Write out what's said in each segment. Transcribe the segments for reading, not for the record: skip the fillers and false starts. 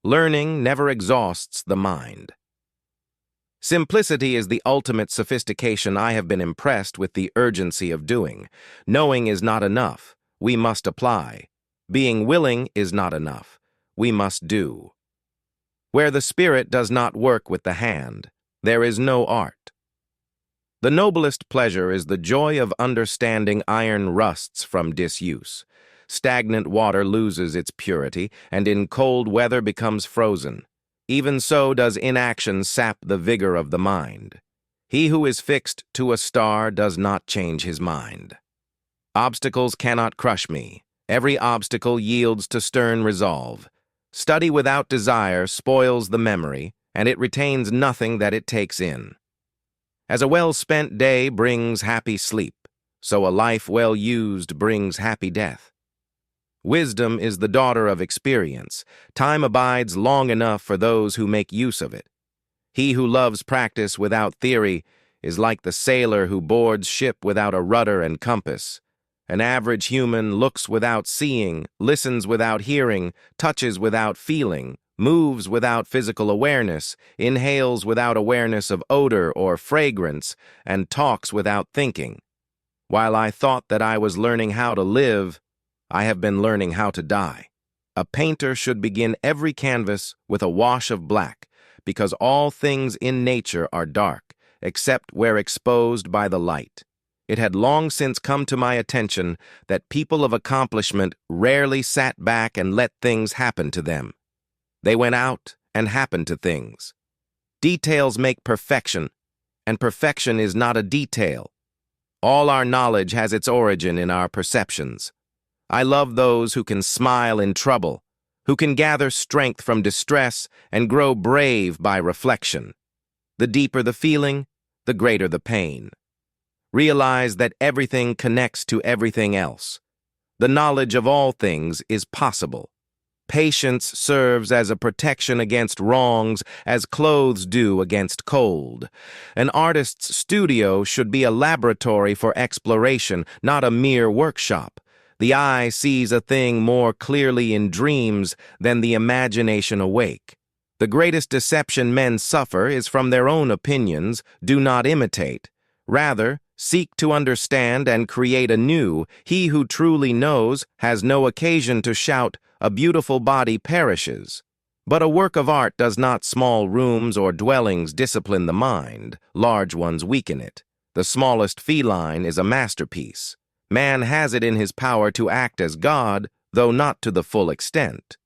Learning never exhausts the mind. Simplicity is the ultimate sophistication. I have been impressed with the urgency of doing. Knowing is not enough. We must apply. Being willing is not enough. We must do. Where the spirit does not work with the hand, there is no art. The noblest pleasure is the joy of understanding iron rusts from disuse. Stagnant water loses its purity, and in cold weather becomes frozen. Even so does inaction sap the vigor of the mind. He who is fixed to a star does not change his mind. Obstacles cannot crush me. Every obstacle yields to stern resolve. Study without desire spoils the memory, and it retains nothing that it takes in. As a well-spent day brings happy sleep, so a life well used brings happy death. Wisdom is the daughter of experience. Time abides long enough for those who make use of it. He who loves practice without theory is like the sailor who boards ship without a rudder and compass. An average human looks without seeing, listens without hearing, touches without feeling, moves without physical awareness, inhales without awareness of odor or fragrance, and talks without thinking. While I thought that I was learning how to live, I have been learning how to die. A painter should begin every canvas with a wash of black, because all things in nature are dark, except where exposed by the light. It had long since come to my attention that people of accomplishment rarely sat back and let things happen to them. They went out and happened to things. Details make perfection, and perfection is not a detail. All our knowledge has its origin in our perceptions. I love those who can smile in trouble, who can gather strength from distress and grow brave by reflection. The deeper the feeling, the greater the pain. Realize that everything connects to everything else. The knowledge of all things is possible. Patience serves as a protection against wrongs as clothes do against cold. An artist's studio should be a laboratory for exploration, not a mere workshop. The eye sees a thing more clearly in dreams than the imagination awake. The greatest deception men suffer is from their own opinions. Do not imitate. Rather, seek to understand and create anew. He who truly knows has no occasion to shout, "A beautiful body perishes." But a work of art does not small rooms or dwellings discipline the mind. Large ones weaken it. The smallest feline is a masterpiece. Man has it in his power to act as God, though not to the full extent.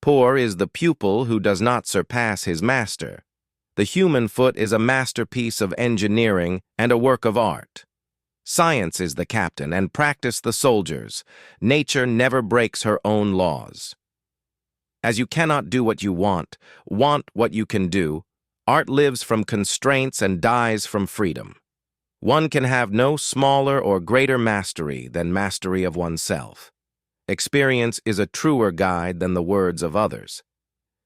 Poor is the pupil who does not surpass his master. The human foot is a masterpiece of engineering and a work of art. Science is the captain and practice the soldiers. Nature never breaks her own laws. As you cannot do what you want what you can do, art lives from constraints and dies from freedom. One can have no smaller or greater mastery than mastery of oneself. Experience is a truer guide than the words of others.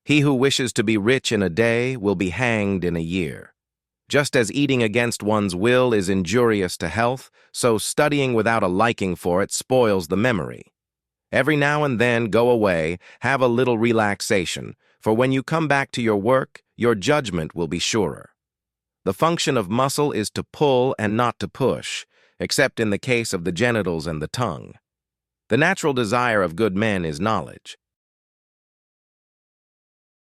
He who wishes to be rich in a day will be hanged in a year. Just as eating against one's will is injurious to health, so studying without a liking for it spoils the memory. Every now and then go away, have a little relaxation, for when you come back to your work, your judgment will be surer. The function of muscle is to pull and not to push, except in the case of the genitals and the tongue. The natural desire of good men is knowledge.